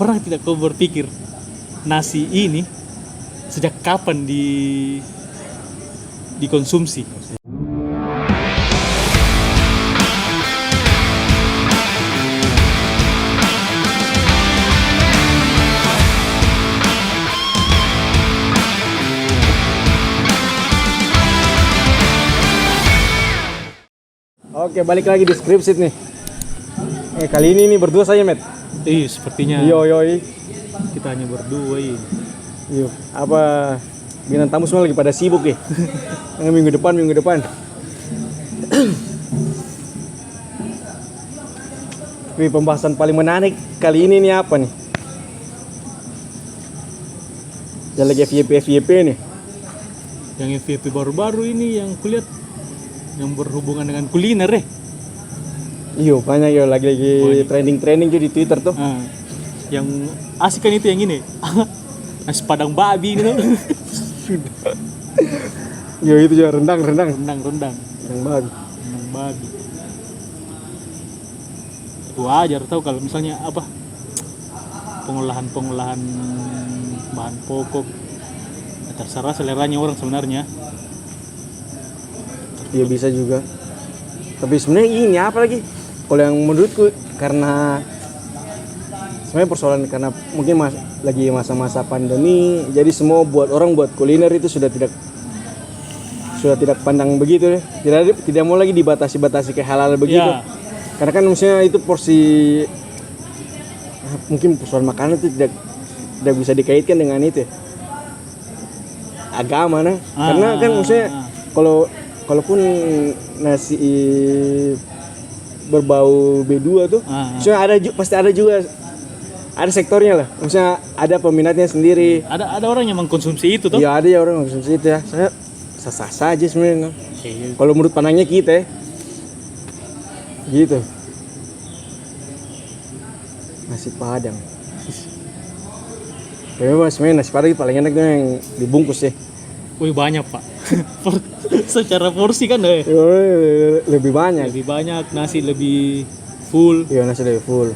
Pernah tidak kau berpikir nasi ini sejak kapan dikonsumsi? Oke, balik lagi di Scripsit nih. Kali ini nih berdua saja, Met. Sepertinya Yoi. kita hanya berdua ini. Yo, apa bintang tamu semua lagi pada sibuk ya? minggu depan. Tapi pembahasan paling menarik kali ini nih apa nih? Yang lagi FYP nih. Yang FYP baru-baru ini yang kulihat yang berhubungan dengan kuliner ya. Iyo, banyak yo lagi trending juga di Twitter tuh. Yang asik kan itu yang ini. Nasi padang babi gitu. Yo, itu juga rendang. Rendang. Yang babi. Rendang babi. Wajar tahu kalau misalnya apa? Pengolahan bahan pokok. Terserah seleranya orang sebenarnya. Iya bisa juga. Tapi sebenarnya ini apa lagi? Kalau yang menurutku karena sebenarnya persoalan karena mungkin lagi masa-masa pandemi, jadi semua buat kuliner itu sudah tidak pandang begitu ya. Tidak mau lagi dibatasi ke halal begitu. Ya. Karena kan misalnya itu porsi mungkin persoalan makanan itu tidak bisa dikaitkan dengan itu ya. Agama nah. Karena kan maksudnya kalaupun nasi berbau B2 tuh, maksudnya pasti ada juga ada sektornya lah. Maksudnya ada peminatnya sendiri. Ada orang yang mengkonsumsi itu tuh. Iya, ada ya orang yang mengkonsumsi itu ya. Saya sah-sah saja sebenarnya. Iya. Kalau menurut pandangnya kita ya. Gitu. Nasi Padang. Tapi sebenarnya nasi Padang paling enak tuh yang dibungkus ya. Wih, banyak pak. Secara porsi kan deh. Lebih banyak. Lebih banyak, nasi lebih full. Iya, nasi lebih full.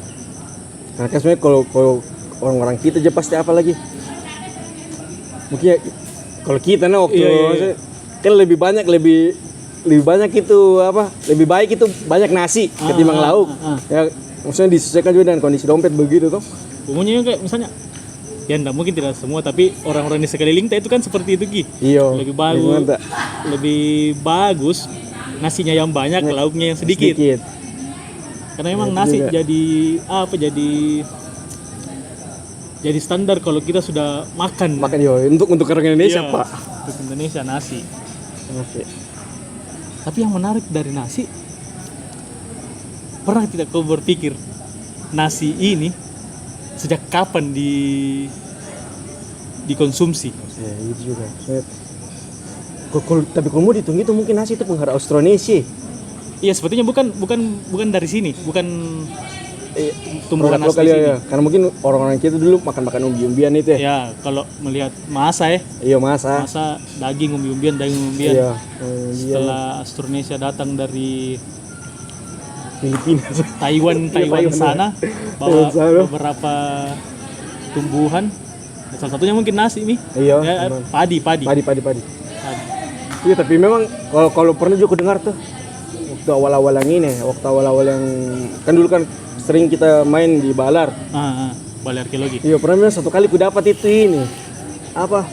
Karena kan sebenarnya kalau orang-orang kita aja pasti apa lagi? Mungkin ya, kalau kita nih waktu kan lebih banyak itu apa? Lebih baik itu banyak nasi ketimbang lauk. Ya maksudnya disesuaikan juga dengan kondisi dompet begitu tuh. Umumnya kayak misalnya ya enggak mungkin tidak semua, tapi orang-orang di sekeliling kita itu kan seperti itu Ki. Iya. Lebih bagus nasinya yang banyak, lauknya yang sedikit. Karena memang nasi juga jadi standar kalau kita sudah makan yo untuk orang Indonesia, iya, Pak. Untuk Indonesia nasi. Tapi yang menarik dari nasi, pernah tidak kau berpikir nasi ini sejak kapan dikonsumsi? Ya, itu juga. Tapi kalau mau dihitung itu mungkin nasi itu pengaruh Austronesia. Iya, sepertinya bukan dari sini, bukan tumbuhan nasi di sini. Ya. Karena mungkin orang-orang kita dulu makan umbi-umbian itu ya. Ya, kalau melihat masa ya. Iya, masa daging umbi-umbian. Iya. Setelah Austronesia datang dari Filipina, Taiwan sana bawa beberapa tumbuhan, salah satunya mungkin nasi nih. Iya. Ya, padi. Iya, tapi memang kalau pernah juga dengar tuh waktu awal-awal yang kan dulu kan sering kita main di Balar. Balar arkeologi. Iya, pernah satu kali ku dapat itu ini apa?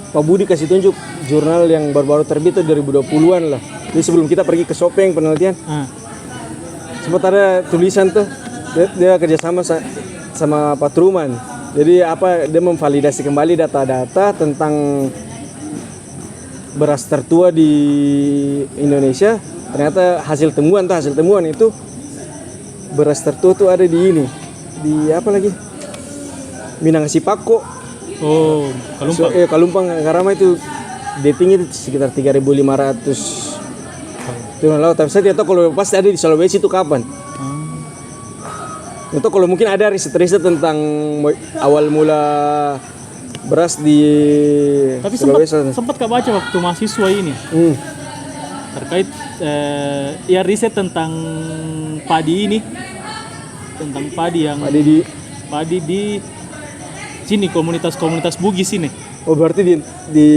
Pak Budi kasih tunjuk jurnal yang baru-baru terbit itu 2020-an lah. Jadi sebelum kita pergi ke Sopeng penelitian, sempat ada tulisan tuh dia kerjasama sama Pak Truman. Jadi dia memvalidasi kembali data-data tentang beras tertua di Indonesia. Ternyata hasil temuan itu beras tertua tuh ada di apa lagi? Minangkabau. Oh, Kalumpang. Kalumpang Karama itu datingnya itu sekitar 3.500 dengan laut. Tapi saya tidak tahu kalau pasti ada di Sulawesi itu kapan. Itu kalau mungkin ada riset tentang awal mula beras di Tapi Sulawesi. sempat kak baca waktu mahasiswa ini terkait ya riset tentang padi ini. tentang padi yang Padi di padi di sini komunitas-komunitas Bugis ini. oh berarti di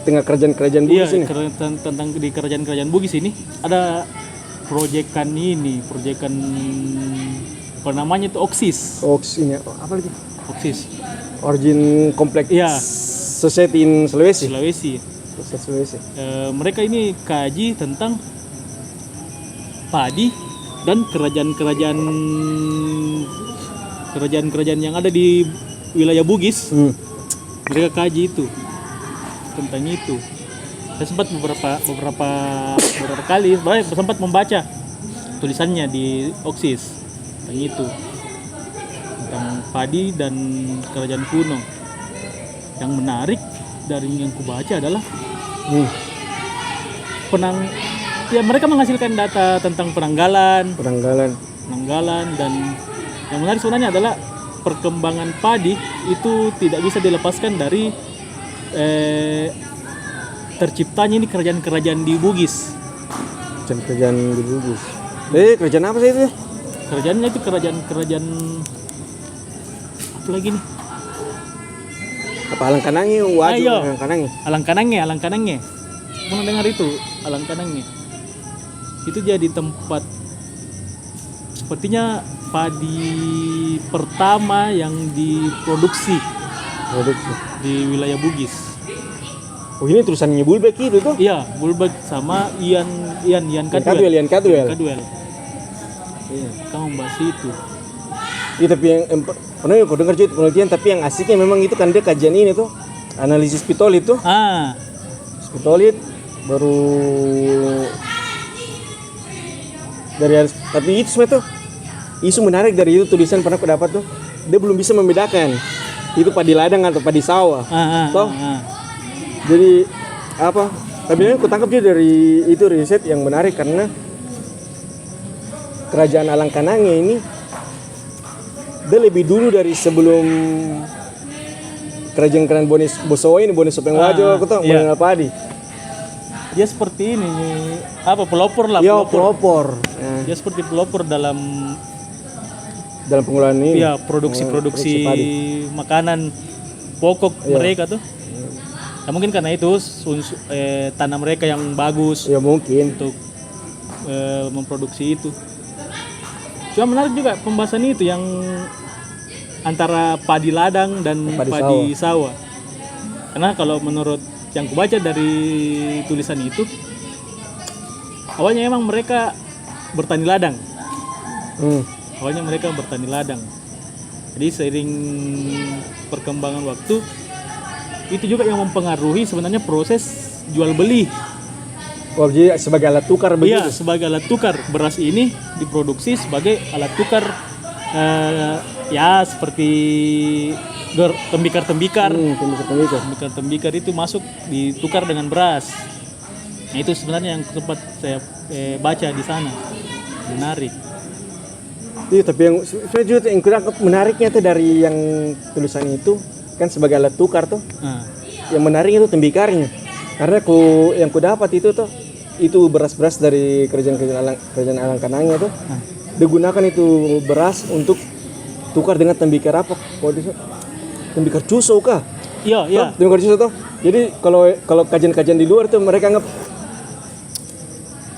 tengah kerajaan-kerajaan Iya, Bugis ini. tentang di kerajaan-kerajaan Bugis ini ada proyekan apa namanya itu OXIS. Ini apa lagi? OXIS Origin Complex Iya. Society in Sulawesi. Sulawesi. Sulawesi. Mereka ini kaji tentang padi dan kerajaan yang ada di wilayah Bugis. Mereka kaji itu tentang itu. Saya sempat beberapa kali sempat membaca tulisannya di OXIS tentang itu, tentang padi dan kerajaan kuno. Yang menarik dari yang kubaca adalah mereka menghasilkan data tentang penanggalan dan yang menarik sebenarnya adalah perkembangan padi itu tidak bisa dilepaskan dari terciptanya ini kerajaan-kerajaan di Bugis. Kerajaan di Bugis. Kerajaan apa sih itu? Kerajaannya itu kerajaan apa lagi nih? Apa Alangkanangi? Ayo. Alangkanangi. Alangkanangi. Pernah dengar itu Alangkanangi? Itu jadi tempat sepertinya padi pertama yang diproduksi di wilayah Bugis. Oh ini tulisannya Bulbek itu tuh? Iya, Bulbek sama Ian Kadwel. Ian Kadwel. Iya, kamu membahas itu. Iya tapi yang pernah aku dengar cerita penelitian, tapi yang asiknya memang itu kan dia kajian ini tuh analisis pitolit tuh. Pitolit baru tapi itu sebenarnya tuh isu menarik dari itu tulisan pernah aku dapat tuh, dia belum bisa membedakan itu padi ladang atau padi sawah. Jadi apa? Tapi aku tangkap juga dari itu riset yang menarik karena kerajaan Alangkanangi ini dia lebih dulu dari sebelum kerajaan Bosowa ini, Bonis Sopengwajo, aku tahu mengenal padi. Dia seperti ini, pelopor lah. Iya, pelopor. Dia seperti pelopor dalam pengolahan ini. Iya, produksi makanan pokok mereka tuh. Ya mungkin karena itu tanah mereka yang bagus. Ya mungkin untuk memproduksi itu. Cuma menarik juga pembahasan itu yang antara padi ladang dan padi sawah. Karena kalau menurut yang kubaca dari tulisan itu, awalnya emang mereka bertani ladang. Jadi seiring perkembangan waktu, itu juga yang mempengaruhi sebenarnya proses jual beli. Oh, jadi sebagai alat tukar begitu? Iya, sebagai alat tukar. Beras ini diproduksi sebagai alat tukar, seperti tembikar-tembikar. Tembikar itu masuk ditukar dengan beras. Nah, itu sebenarnya yang sempat saya baca di sana. Menarik. Iya, tapi yang saya juga yang kurang menariknya tuh dari yang tulisan itu kan sebagai alat tukar tuh. Yang menarik itu tembikarnya. Karena yang ku dapat itu tuh beras-beras dari kerajaan Alangkanangi tuh. Digunakan itu beras untuk tukar dengan tembikar apa? Tembikar cuso kah? Iya. Tembikar cuso tuh. Jadi kalau kajian-kajian di luar tuh mereka anggap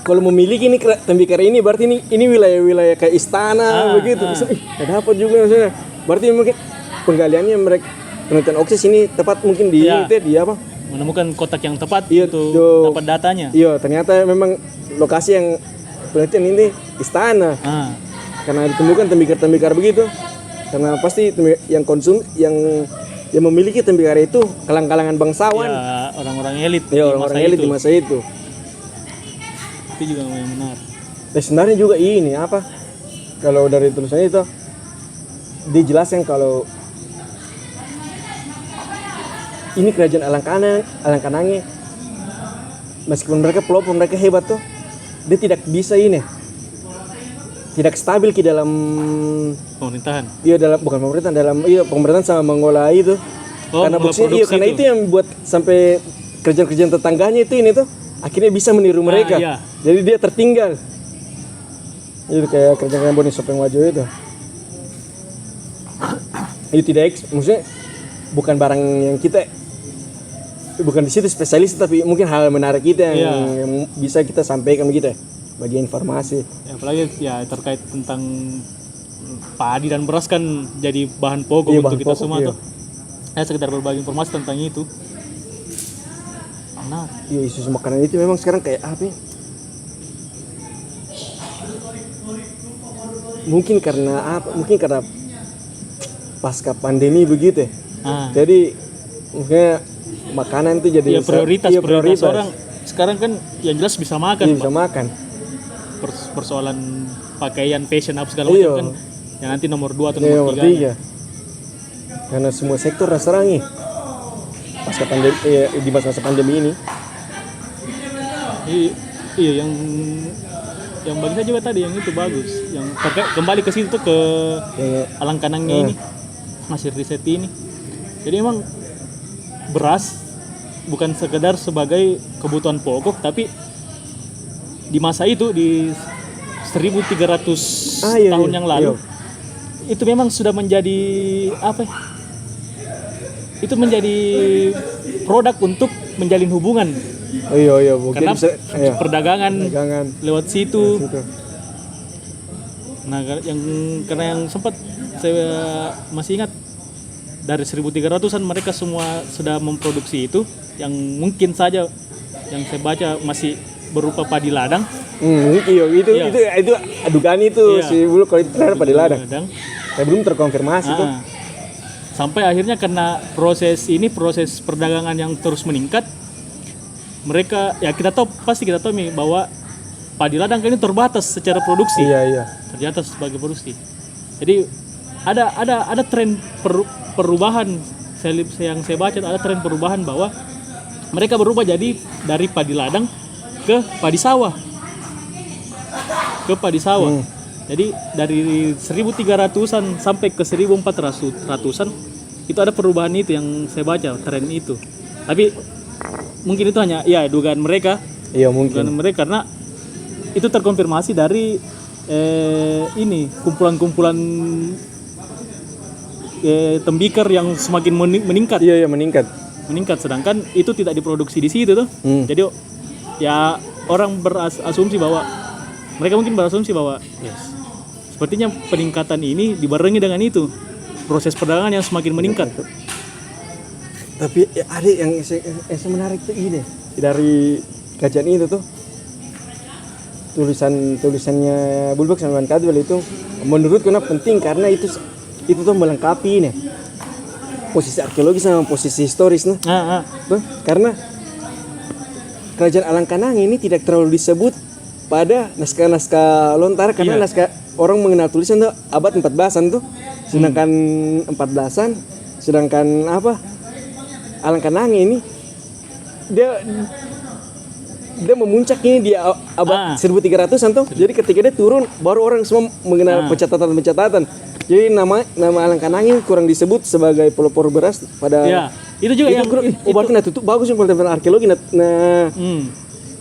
kalau memiliki ini tembikar ini berarti ini wilayah-wilayah kayak istana begitu. Ada apa juga maksudnya? Berarti mungkin penggaliannya mereka penelitian OXIS ini tepat mungkin di apa? Menemukan kotak yang tepat untuk dapat datanya. Iya, ternyata memang lokasi yang penelitian ini istana. Karena ditemukan tembikar-tembikar begitu. Karena pasti yang memiliki tembikar itu kalangan bangsawan. Ya, orang-orang elit. Ya, orang-orang elit di masa itu. Itu juga yang benar. Sebenarnya juga ini apa? Kalau dari tulisannya itu dijelaskan kalau ini kerajaan Alangkanangi, meskipun mereka pelopor, mereka hebat tuh, dia tidak bisa tidak stabil di dalam pemerintahan. Iya, pemerintahan sama mengolah itu. Karena itu yang buat sampai kerajaan-kerajaan tetangganya itu akhirnya bisa meniru mereka. Jadi dia tertinggal. Itu kayak kerajaan Bonis Sopengwajo itu. itu tidak maksudnya bukan barang yang kita bukan di situ spesialis, tapi mungkin hal menarik kita yang bisa kita sampaikan begitu ya, bagi informasi. Ya, apalagi ya terkait tentang padi dan beras kan jadi bahan pokok untuk kita semua tuh. Ya sekedar berbagi informasi tentang itu. Nah, isu makanan itu memang sekarang kayak apa ya? Mungkin karena pasca pandemi begitu ya. Jadi mungkin makanan itu jadi prioritas orang sekarang kan yang jelas bisa makan. Bisa makan. Persoalan pakaian, fashion apa segala macam kan yang nanti nomor 2 atau nomor 3. Karena semua sektor terserang pasca pandemi, di masa pandemi ini. Iya yang bagi saya juga tadi yang itu bagus. Yang kembali ke situ ke Alangkanangnya ini, hasil riset ini. Jadi emang beras bukan sekedar sebagai kebutuhan pokok, tapi di masa itu di 1300 tahun yang lalu itu memang sudah menjadi apa? Itu menjadi produk untuk menjalin hubungan. Karena perdagangan lewat situ. Nah, karena yang sempat saya masih ingat dari 1300-an mereka semua sudah memproduksi itu, yang mungkin saja yang saya baca masih berupa padi ladang. Itu dugaan itu si bulu kalau itu terhadap padi ladang. Saya belum terkonfirmasi tuh. Sampai akhirnya karena proses perdagangan yang terus meningkat, mereka pasti kita tahu nih bahwa padi ladang ini terbatas secara produksi. Terbatas sebagai produksi. Jadi ada tren perubahan yang saya baca, ada tren perubahan bahwa mereka berubah jadi dari padi ladang ke padi sawah. Jadi dari 1300-an sampai ke 1400-an itu ada perubahan itu yang saya baca, tren itu. Tapi mungkin itu hanya dugaan mereka. Dugaan mereka karena itu terkonfirmasi dari kumpulan-kumpulan tembikar yang semakin meningkat. Meningkat, sedangkan itu tidak diproduksi di situ tuh. Jadi ya orang mereka mungkin berasumsi bahwa sepertinya peningkatan ini dibarengi dengan itu, proses perdagangan yang semakin meningkat. Tapi ada yang menarik tuh ini dari kajian itu tuh, tulisannya Bulbak sama Kadwal itu menurutku penting karena itu tuh melengkapi ini posisi arkeologis sama posisi historis tuh. Karena kerajaan Alangkanang ini tidak terlalu disebut pada naskah-naskah lontar karena naskah orang mengenal tulisan tuh abad 14-an tuh, sedangkan 14-an Alangkanang ini dia memuncak ini di abad 1300-an tuh. Jadi ketika dia turun baru orang semua mengenal pencatatan. Jadi nama Alangkanang ini kurang disebut sebagai pelopor beras pada itu juga berarti tutup bagus yang kalau arkeologi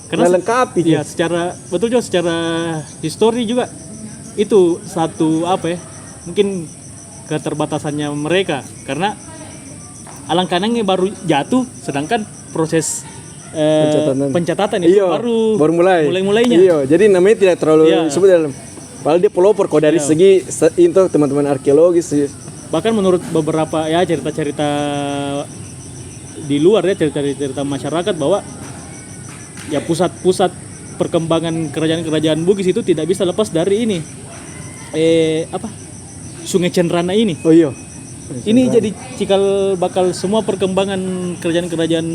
karena lengkapi secara histori juga itu satu mungkin keterbatasannya mereka karena Alangkanang baru jatuh, sedangkan proses pencatatan itu baru mulainya. Jadi namanya tidak terlalu disebut dalam. Padahal dia pelopor kok dari segi itu teman-teman arkeologis. Bahkan menurut beberapa cerita-cerita di luar cerita-cerita masyarakat bahwa pusat perkembangan kerajaan-kerajaan Bugis itu tidak bisa lepas dari ini Sungai Cenrana ini. Ini jadi cikal bakal semua perkembangan kerajaan-kerajaan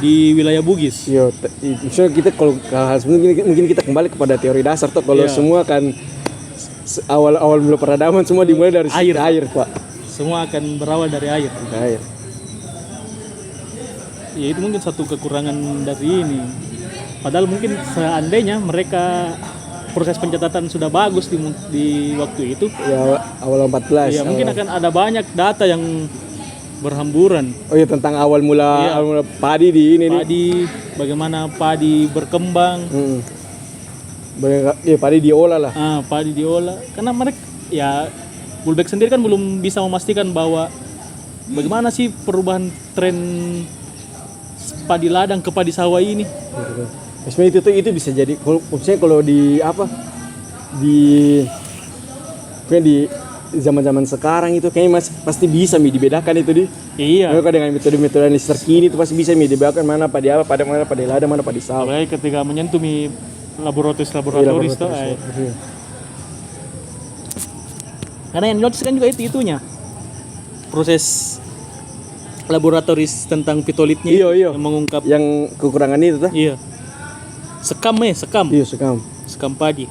di wilayah Bugis. Misalnya kita kalau hal sebenarnya mungkin kita kembali kepada teori dasar tuh kalau semua kan awal mula peradaban semua dimulai dari air, Pak. Semua akan berawal dari air. Ya itu mungkin satu kekurangan dari ini. Padahal mungkin seandainya mereka proses pencatatan sudah bagus di waktu itu. Awal 14. Mungkin akan ada banyak data yang berhamburan. Tentang awal mula padi di ini. Bagaimana padi berkembang. Padi diolah lah. Padi diolah. Karena mereka Bulbek sendiri kan belum bisa memastikan bahwa bagaimana sih perubahan tren padi ladang ke padi sawah ini. Sebenarnya itu bisa jadi maksudnya kalau di apa di kayak di zaman-zaman sekarang itu kayaknya pasti bisa dibedakan itu di. Iya. Mereka dengan metode-metode yang terkini itu pasti bisa dibedakan mana padi apa, mana padi ladang, mana padi sawah. Apalagi ketika menyentuh laboratoris tuh. Iya. Karena yang notice kan juga itunya. Proses laboratoris tentang pitolitnya Iya. yang mengungkap Yang kekurangan itu tuh. iya. Sekam. Iya, sekam. Sekam padi.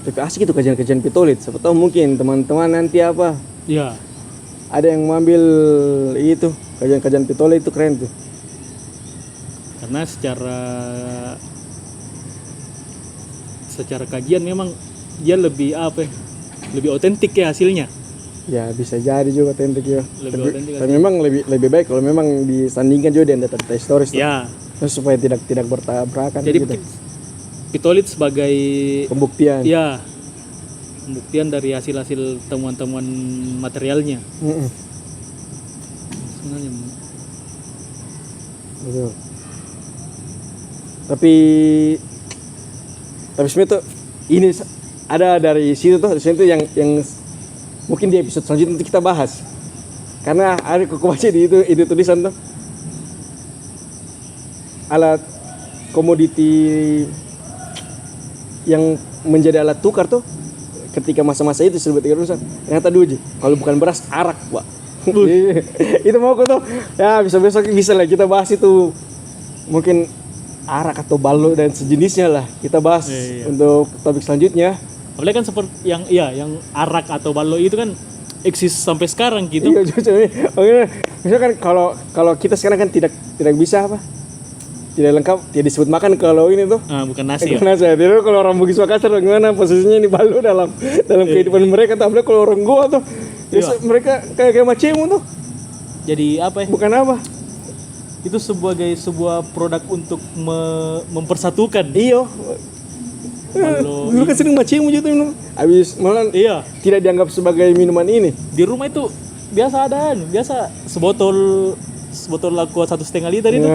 Tapi asik itu kajian-kajian pitolit. Siapa tahu mungkin teman-teman nanti apa Iya. ada yang mengambil itu kajian-kajian pitolit itu keren tuh. Karena secara kajian memang dia lebih lebih otentik ya hasilnya. Ya bisa jadi juga tentik ya. Lebih otentik Tapi memang lebih baik kalau memang disandingkan juga dengan data historis tuh. Ya. Terus supaya tidak bertabrakan Jadi gitu. pitolit sebagai Pembuktian. ya pembuktian dari hasil-hasil temuan-temuan materialnya. Mm-mm. Sebenarnya Betul. Tapi sebenarnya tuh ini ada dari situ tuh yang mungkin di episode selanjutnya nanti kita bahas. Karena ada aku baca di itu tulisan tuh alat komoditi yang menjadi alat tukar tuh ketika masa-masa itu 1300-an ternyata duji. Kalau bukan beras, arak, Pak. Itu mau aku tuh. Ya, besok bisa lah kita bahas itu. Mungkin arak atau ballo dan sejenisnya lah. Kita bahas untuk topik selanjutnya. apalagi kan seperti yang arak atau ballo itu kan eksis sampai sekarang gitu. Iya, misalkan kalau kita sekarang kan tidak bisa apa? Tidak lengkap, tidak disebut makan kalau ini tuh. Bukan nasi ya. Nasi. Jadi kalau orang Bugis Makassar gimana posisinya ini ballo dalam kehidupan mereka, tapi kalau orang Goa tuh mereka kayak macam tuh. Jadi apa ya? Bukan apa? Itu sebuah produk untuk mempersatukan. Iyo. Ballo Dulu kan sering macam gitu minum. Habis malah iya, tidak dianggap sebagai minuman ini. di rumah itu biasa sebotol aqua 1,5 liter itu.